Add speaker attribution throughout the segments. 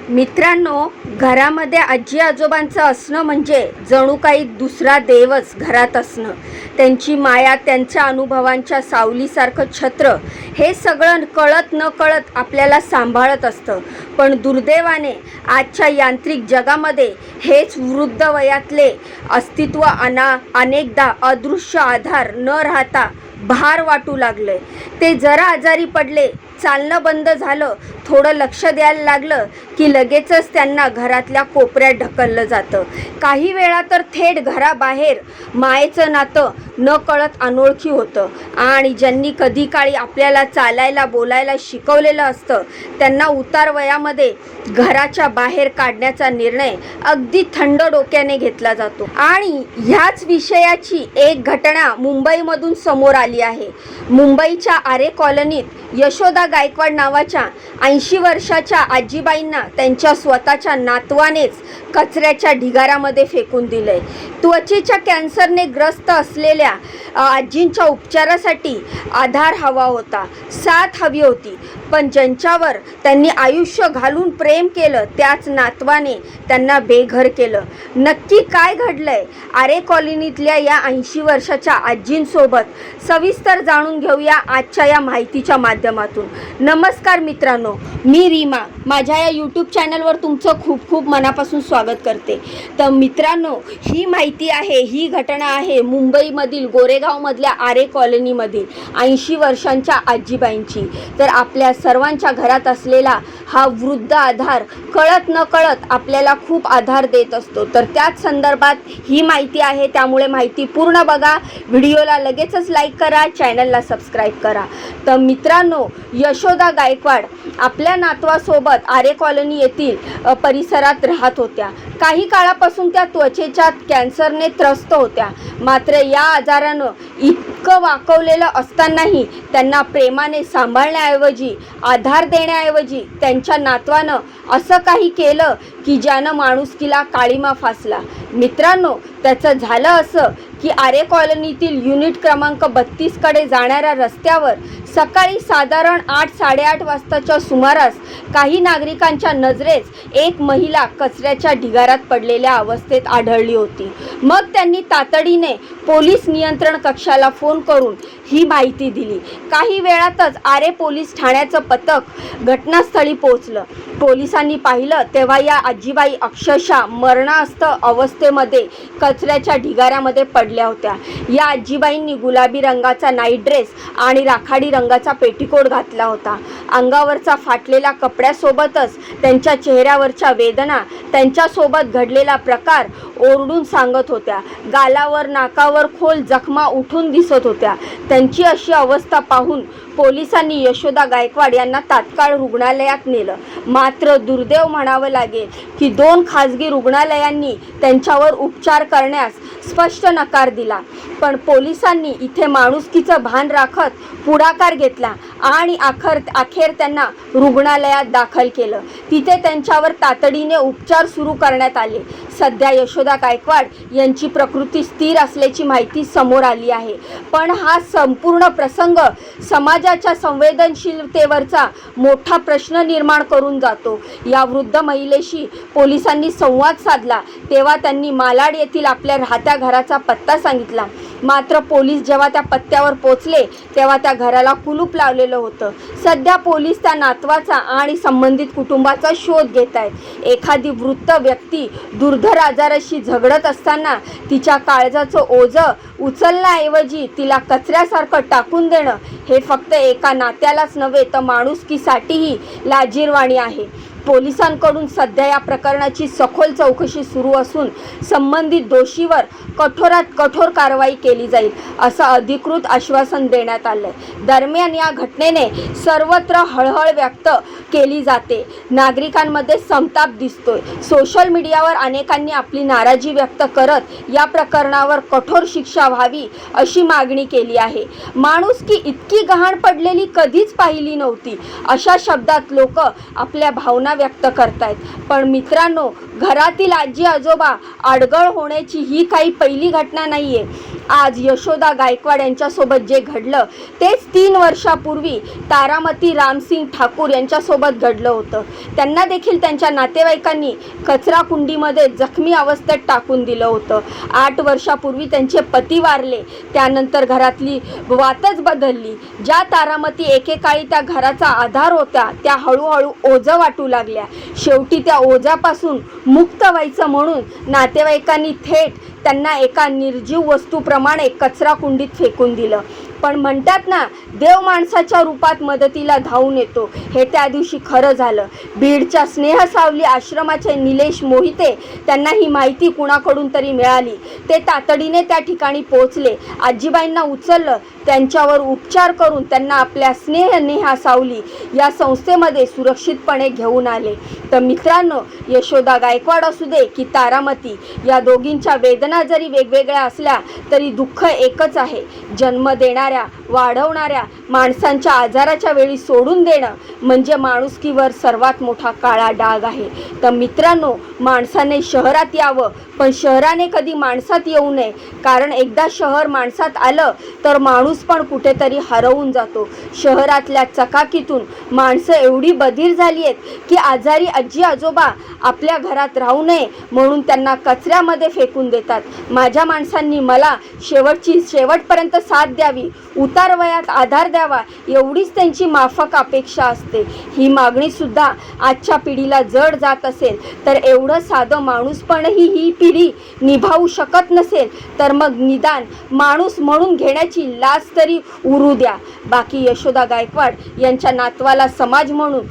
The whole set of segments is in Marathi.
Speaker 1: मित्रांनो, घरामध्ये आजी आजोबांचं असणं म्हणजे जणू काही दुसरा देवच घरात असणं. त्यांची माया, त्यांच्या अनुभवांच्या सावलीसारखं छत्र, हे सगळं कळत न कळत आपल्याला सांभाळत असतं. पण दुर्दैवाने आजच्या यांत्रिक जगामध्ये हेच वृद्ध वयातले अस्तित्व अनेकदा अदृश्य आधार न राहता भार वाटू लागले. ते जरा आजारी पडले, चालणं बंद झालं, थोडं लक्ष द्यायला लागलं की लगेचच त्यांना घरातल्या कोपऱ्यात ढकललं जातं. काही वेळा तर थेट घराबाहेर मायेचं नातं न कळत अनोळखी होतं. आणि ज्यांनी कधी काळी आपल्याला चालायला बोलायला शिकवलेलं असतं त्यांना उतार वयामध्ये घराच्या बाहेर काढण्याचा निर्णय अगदी थंड डोक्याने घेतला जातो. आणि ह्याच विषयाची एक घटना मुंबईमधून समोर आली आहे. मुंबईच्या आरे कॉलनीत यशोदा गायकवाड नावाच्या 80 वर्षाच्या आजीबाईंना त्यांच्या स्वतःच्या नातवानेच कचऱ्याच्या ढिगाऱ्यामध्ये फेकून दिलंय. त्वचेच्या कॅन्सरने ग्रस्त असलेल्या आजींच्या उपचारासाठी आधार हवा होता, साथ हवी होती. पण ज्यांच्यावर त्यांनी आयुष्य घालून प्रेम केलं त्याच नातवाने त्यांना बेघर केलं. नक्की काय घडलंय आरे कॉलनीतल्या या 80 वर्षाच्या आजींसोबत सविस्तर जाणून घेऊया आजच्या या माहितीच्या माध्यमातून. नमस्कार मित्रांनो, मी रीमा. माझ्या या यूट्यूब चॅनलवर तुमचं खूप खूप मनापासून स्वागत करते. तर मित्रांनो, ही माहिती आहे, ही घटना आहे मुंबईमधील गोरेगावमधल्या आरे कॉलनीमधील 80 वर्षांच्या आजीबाईंची. तर आपल्या सर्वांच्या घरात असलेला हा वृद्ध आधार कळत न कळत आपल्याला खूप आधार देत असतो. तर त्याच संदर्भात ही माहिती आहे, त्यामुळे माहिती पूर्ण बघा. व्हिडिओला लगेचच लाईक करा, चॅनलला सबस्क्राईब करा. तर मित्रांनो, यशोदा गायकवाड आपल्या नातवासोबत आरे कॉलनी येथील परिसरात राहत होत्या. काही काळापासून त्या त्वचेच्या कॅन्सरने त्रस्त होत्या. मात्र या आजारानं इतकं वाकवलेलं असतानाही त्यांना प्रेमाने सांभाळण्याऐवजी, आधार देण्याऐवजी त्यांच्या नातवानं असं काही केलं की ज्यानं माणुसकीला काळिमा फासला. मित्रांनो, त्याचं झालं असं की आरे कॉलनीतील युनिट क्रमांक 32 कडे जाणाऱ्या रस्त्यावर सकाळी साधारण 8-8:30 वाजताच्या सुमारास काही नागरिकांच्या नजरेस एक महिला कचऱ्याच्या ढिगाऱ्यात पडलेल्या अवस्थेत आढळली होती. मग त्यांनी तातडीने पोलीस नियंत्रण कक्षाला फोन करून ही माहिती दिली. काही वेळातच आरे पोलीस ठाण्याचं पथक घटनास्थळी पोहोचलं. पोलिसांनी पाहिलं तेव्हा या आजीबाई अक्षरशः मरणास्त अवस्थेमध्ये कचऱ्याच्या ढिगाऱ्यामध्ये पडल्या होत्या. या आजीबाईंनी गुलाबी रंगाचा नाईट ड्रेस आणि राखाडी रंगाचा पेटीकोट घातला होता. अंगावरचा फाटलेला कपड्यासोबतच त्यांच्या चेहऱ्यावरच्या वेदना, त्यांच्यासोबत घडलेला प्रकार ओरडून सांगत होत्या. गालावर, नाकावर खोल जखमा उठून दिसत होत्या. त्यांची अशी अवस्था पाहून पोलिसांनी यशोदा गायकवाड यांना तात्काळ रुग्णालयात नेलं. मात्र दुर्दैव म्हणावं लागेल की 2 खाजगी रुग्णालयांनी त्यांच्यावर उपचार करण्यास स्पष्ट नकार दिला. पण पोलिसांनी इथे माणुसकीचं भान राखत पुढाकार घेतला आणि अखेर त्यांना रुग्णालयात दाखल केलं. तिथे त्यांच्यावर तातडीने उपचार सुरू करण्यात आले. सध्या यशोदा गायकवाड यांची प्रकृती स्थिर असल्याची माहिती समोर आली आहे. पण हा संपूर्ण प्रसंग समाजाच्या संवेदनशीलतेवरचा मोठा प्रश्न निर्माण करून जातो. या वृद्ध महिलेशी पोलिसांनी संवाद साधला तेव्हा त्यांनी मालाड येथील आपल्या राहत्या घराचा पत्ता सांगितला. मात्र पोलीस जेव्हा त्या पत्त्यावर पोचले तेव्हा त्या घराला कुलूप लावलेलं होतं. सध्या पोलीस त्या नातवाचा आणि संबंधित कुटुंबाचा शोध घेत आहेत. एखादी वृद्ध व्यक्ती दुर्धर आजाराशी झगडत असताना तिच्या काळजाचं ओझं उचलण्याऐवजी तिला कचऱ्यासारखं टाकून देणं हे फक्त एका नात्यालाच नव्हे तर माणुसकीसाठीही लाजिरवाणी आहे. पोलिसांकडून सध्या या प्रकरणाची सखोल चौकशी सुरू असून संबंधित दोषीवर कठोरात कठोर कारवाई केली जाईल असं अधिकृत आश्वासन देण्यात आलंय. दरम्यान या घटनेने सर्वत्र हळहळ व्यक्त केली जाते. नागरिकांमध्ये संताप दिसतोय. सोशल मीडियावर अनेकांनी आपली नाराजी व्यक्त करत या प्रकरणावर कठोर शिक्षा व्हावी अशी मागणी केली आहे. माणुसकी इतकी गहाण पडलेली कधीच पाहिली नव्हती, अशा शब्दात लोक आपल्या भावना व्यक्त करतायत. पण मित्रांनो, घरातील आजी आजोबा आडगळ होण्याची ही काही पहिली घटना नाही आहे. आज यशोदा गायकवाड यांच्यासोबत जे घडलं तेच 3 वर्षापूर्वी तारामती रामसिंग ठाकूर यांच्यासोबत घडलं होतं. त्यांना देखील त्यांच्या नातेवाईकांनी कचरा कुंडीमध्ये जखमी अवस्थेत टाकून दिलं होतं. 8 वर्षापूर्वी त्यांचे पती वारले. त्यानंतर घरातली वातच बदलली. ज्या तारामती एकेकाळी त्या घराचा आधार होत्या त्या हळूहळू ओझं वाटू लागल्या. शेवटी त्या ओझ्यापासून मुक्त व्हायचं म्हणून नातेवाईकांनी थेट त्यांना एका निर्जीव वस्तूप्रमाणे कचरा कुंडीत फेकून दिलं. पण म्हणतात ना, देव माणसाच्या रूपात मदतीला धावून येतो. हे त्या दिवशी खरं झालं. बीडच्या स्नेहसावली आश्रमाचे निलेश मोहिते, त्यांना ही माहिती कुणाकडून तरी मिळाली. ते तातडीने त्या ठिकाणी पोहोचले. आजीबाईंना उचललं. त्यांच्यावर उपचार करून त्यांना आपल्या स्नेह सावली या संस्थेमध्ये सुरक्षितपणे घेऊन आले. तर मित्रांनो, यशोदा गायकवाड असू दे की तारामती, या दोघींच्या वेदना जरी वेगवेगळ्या असल्या तरी दुःख एकच आहे. जन्म देणाऱ्या, वाढवणाऱ्या माणसांच्या आजाराच्या वेळी सोडून देणं म्हणजे माणुसकीवर सर्वात मोठा काळा डाग आहे. तर मित्रांनो, माणसाने शहरात यावं, पण शहराने कधी माणसात येऊ नये. कारण एकदा शहर माणसात आलं तर माणूस पण कुठेतरी हरवून जातो. शहरातल्या चकाकीतून माणसं एवढी बधीर झाली आहेत की आजारी आजी आजोबा आपल्या घरात राहू नये म्हणून त्यांना कचऱ्यामध्ये फेकून देतात. माझ्या माणसांनी मला शेवटपर्यंत साथ द्यावी, उतार वयात आधार द्यावा, एवढीच त्यांची माफक अपेक्षा असते. ही मागणीसुद्धा आजच्या पिढीला जड जात असेल तर एवढं साधं माणूसपणही ही पिढी निभावू शकत नसेल तर मग निदान माणूस म्हणून घेण्याची लाज तरी उरू द्या. बाकी यशोदा गायकवाड यांच्या नातवाला समाज म्हणून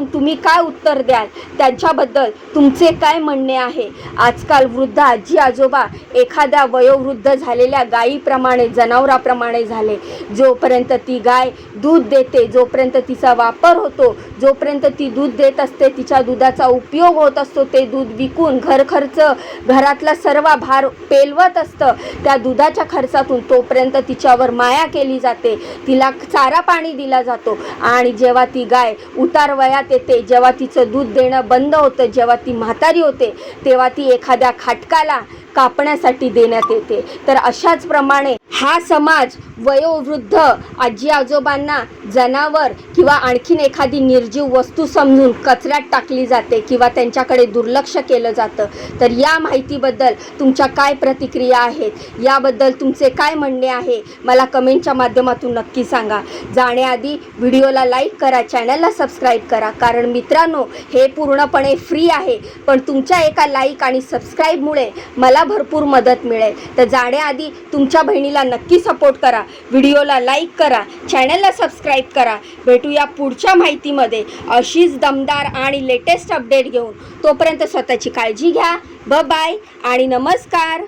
Speaker 1: तुम्ही काय उत्तर द्याल? त्यांच्याबद्दल तुमचे काय म्हणणे आहे? आजकाल वृद्ध आजी आजोबा एखाद्या वयोवृद्ध झालेल्या गायीप्रमाणे, जनावराप्रमाणे झाले. जोपर्यंत ती गाय दूध देते, जोपर्यंत तिचा वापर होतो, जोपर्यंत ती दूध देत असते, तिच्या दुधाचा उपयोग होत असतो, ते दूध विकून घरखर्च, घरातला सर्व भार पेलवत असतं. त्या दुधाच्या खर्चातून तोपर्यंत तिच्यावर माया केली जाते, तिला चारा पाणी दिला जातो. आणि जेव्हा ती गाय उतार वयात येते, जेव्हा तिचं दूध देणं बंद होतं, जेव्हा ती म्हातारी होते, तेव्हा ती एखाद्या खाटकाला कापण्यासाठी देण्यात येते. तर अशाच प्रमाणे हा समाज वयोवृद्ध आजी आजोबांना जनावर किंवा आणखीन एखादी निर्जीव वस्तू समजून कचऱ्यात टाकली जाते किंवा त्यांच्याकडे दुर्लक्ष केलं जातं. तर या माहितीबद्दल तुमच्या काय प्रतिक्रिया आहेत? याबद्दल तुमचे काय म्हणणे आहे? मला कमेंटच्या माध्यमातून नक्की सांगा. जाण्याआधी व्हिडिओला लाईक करा, चॅनलला सबस्क्राईब करा. कारण मित्रांनो, हे पूर्णपणे फ्री आहे, पण तुमच्या एका लाईक आणि सबस्क्राईबमुळे मला भरपूर मदत मिळेल. तर जाण्याआधी तुमच्या बहिणीला नक्की सपोर्ट करा, व्हिडिओला लाईक करा, चॅनलला सबस्क्राईब करा. भेटूया पुढच्या माहितीमध्ये अशीच दमदार आणि लेटेस्ट अपडेट घेऊन. तोपर्यंत स्वतःची काळजी घ्या. बाय आणि नमस्कार.